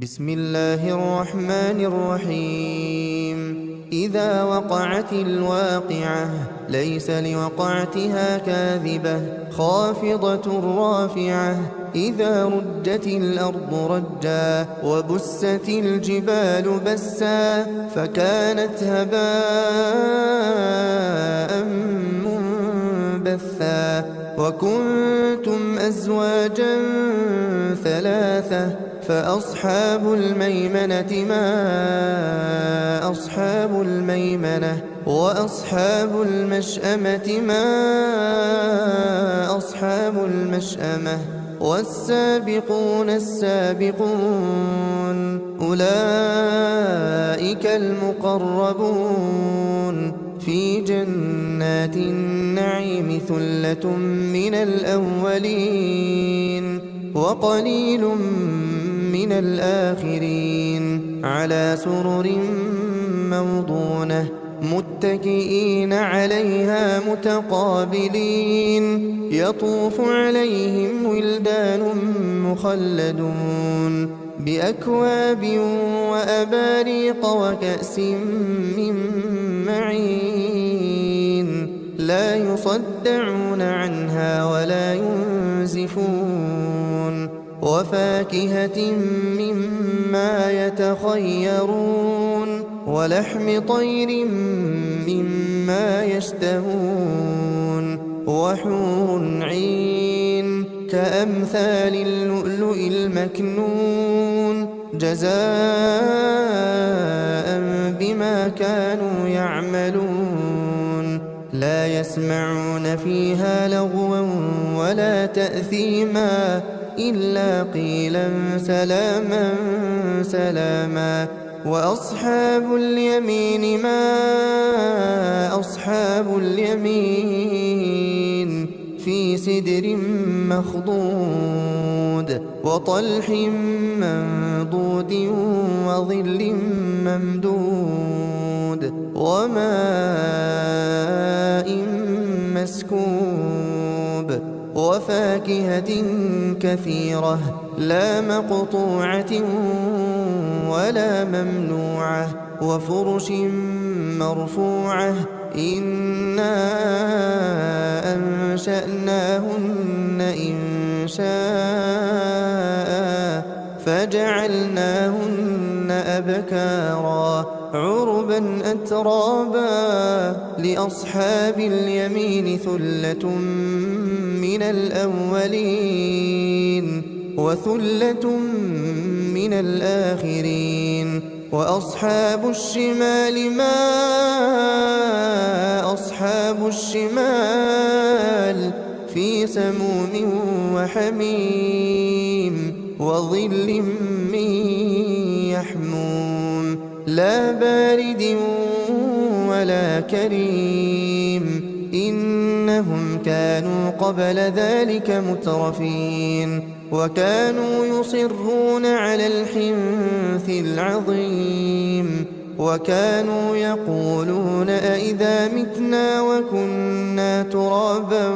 بسم الله الرحمن الرحيم. إذا وقعت الواقعة ليس لوقعتها كاذبة خافضة رافعة. إذا رجت الأرض رجا وبست الجبال بسا فكانت هباء منبثا. وكنتم أزواجا ثلاثة فأصحاب الميمنة ما أصحاب الميمنة وأصحاب المشأمة ما أصحاب المشأمة والسابقون السابقون أولئك المقربون في جنات النعيم ثلة من الأولين وقليل من الآخرين على سرر موضونة متكئين عليها متقابلين يطوف عليهم ولدان مخلدون بأكواب وأباريق وكأس من معين لا يصدعون عنها ولا ينزفون وفاكهة مما يتخيرون ولحم طير مما يشتهون وحور عين كأمثال اللؤلؤ المكنون جزاء بما كانوا يعملون لا يسمعون فيها لغوا ولا تأثيما إلا قيلا سلاما سلاما. وأصحاب اليمين ما أصحاب اليمين في سدر مخضود وطلح منضود وظل ممدود وماء مسكوب وفاكهة كثيرة لا مقطوعة ولا ممنوعة وفرش مرفوعة إنا أنشأناهن إنشاء فجعلناهن أبكارا عربا أترابا لأصحاب اليمين ثلة من الأولين وثلة من الآخرين. وأصحاب الشمال ما أصحاب الشمال في سموم وحميم وظل من يحموم لا بارد ولا كريم إنهم كانوا قبل ذلك مترفين وكانوا يصرون على الحنث العظيم وكانوا يقولون أئذا متنا وكنا ترابا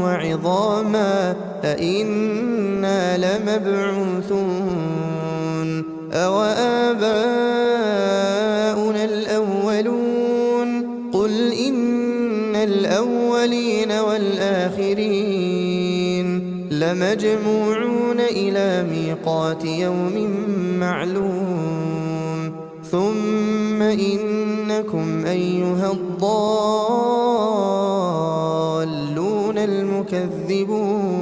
وعظاما أئنا لمبعوثون أو آباؤنا الأولون قل إن الأولين والآخرين لمجموعون إلى ميقات يوم معلوم ثم إنكم أيها الضالون المكذبون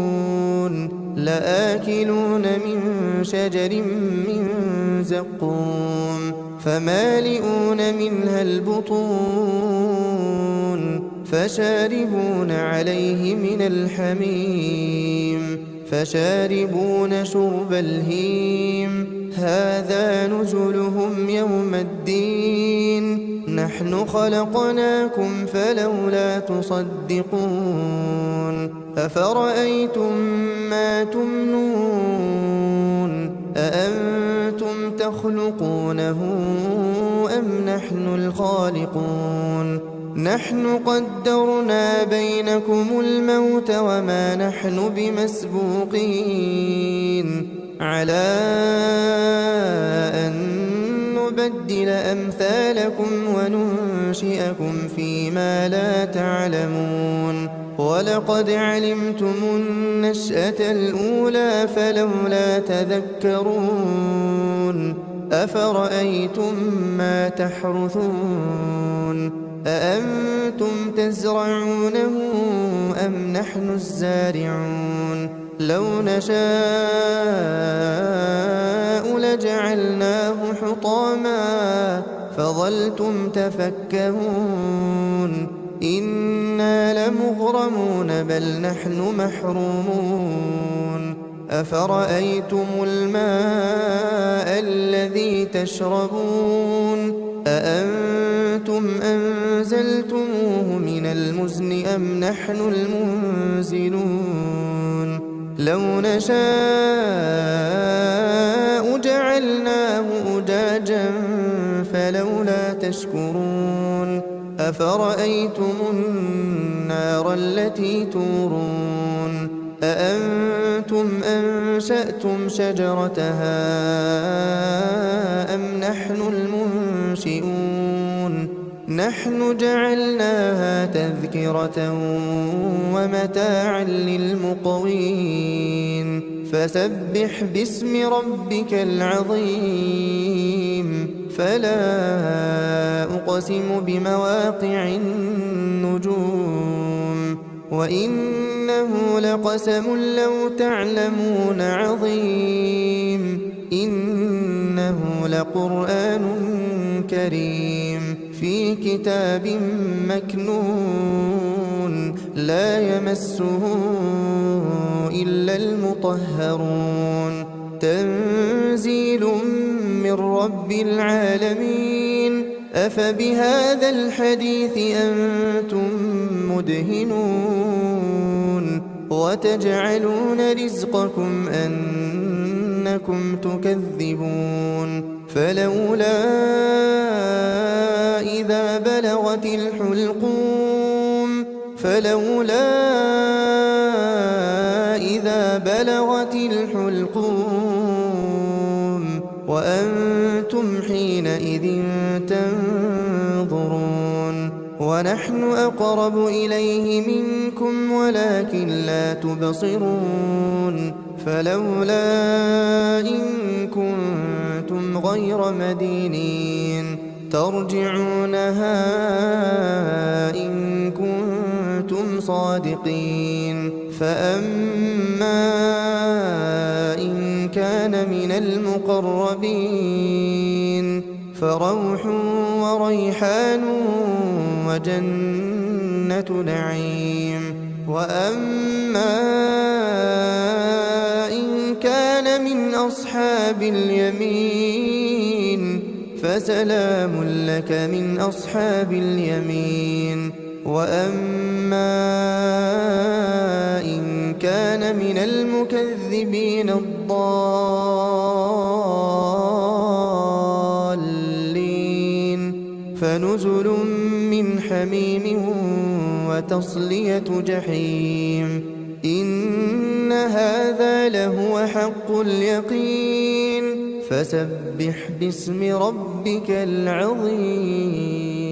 لآكلون من شجر من زقوم فمالئون منها البطون فشاربون عليه من الحميم فشاربون شرب الهيم هذا نزلهم يوم الدين نحن خلقناكم فلولا تصدقون أفرأيتم ما تمنون أأنتم تخلقونه أم نحن الخالقون نحن قدرنا بينكم الموت وما نحن بمسبوقين على نبدل أمثالكم وننشئكم فيما لا تعلمون ولقد علمتم النشأة الأولى فلولا تذكرون أفرأيتم ما تحرثون أأنتم تزرعونه أم نحن الزارعون لو نشاء لجعلناه حطاما فظلتم تفكهون إنا لمغرمون بل نحن محرومون أفرأيتم الماء الذي تشربون أأنتم أنزلتموه من المزن أم نحن المنزلون لو نشاء جعلناه أجاجا فلولا تشكرون أفرأيتم النار التي تورون أأنتم أنشأتم شجرتها أم نحن المنشئون نحن جعلناها تذكرة ومتاعا للمقوين فسبح باسم ربك العظيم فلا أقسم بمواقع النجوم وإنه لقسم لو تعلمون عظيم إنه لقرآن كريم في كتاب مكنون لا يمسه إلا المطهرون تنزيل من رب العالمين أفبهذا الحديث أنتم مدهنون وتجعلون رزقكم أنكم تكذبون فلولا إذا بلغت الحلقوم وأنتم حينئذ تنظرون ونحن أقرب إليه منكم ولكن لا تبصرون فلولا إن كنتم غير مدينين ترجعونها إن كنتم صادقين فأما إن كان من المقربين فروح وريحان وجنة نعيم وأما إن كان من أصحاب اليمين فسلام لك من أصحاب اليمين وأما إن كان من المكذبين الضالين فنزل من حميم وتصلية جحيم إن هذا لهو حق اليقين فسبح باسم ربك العظيم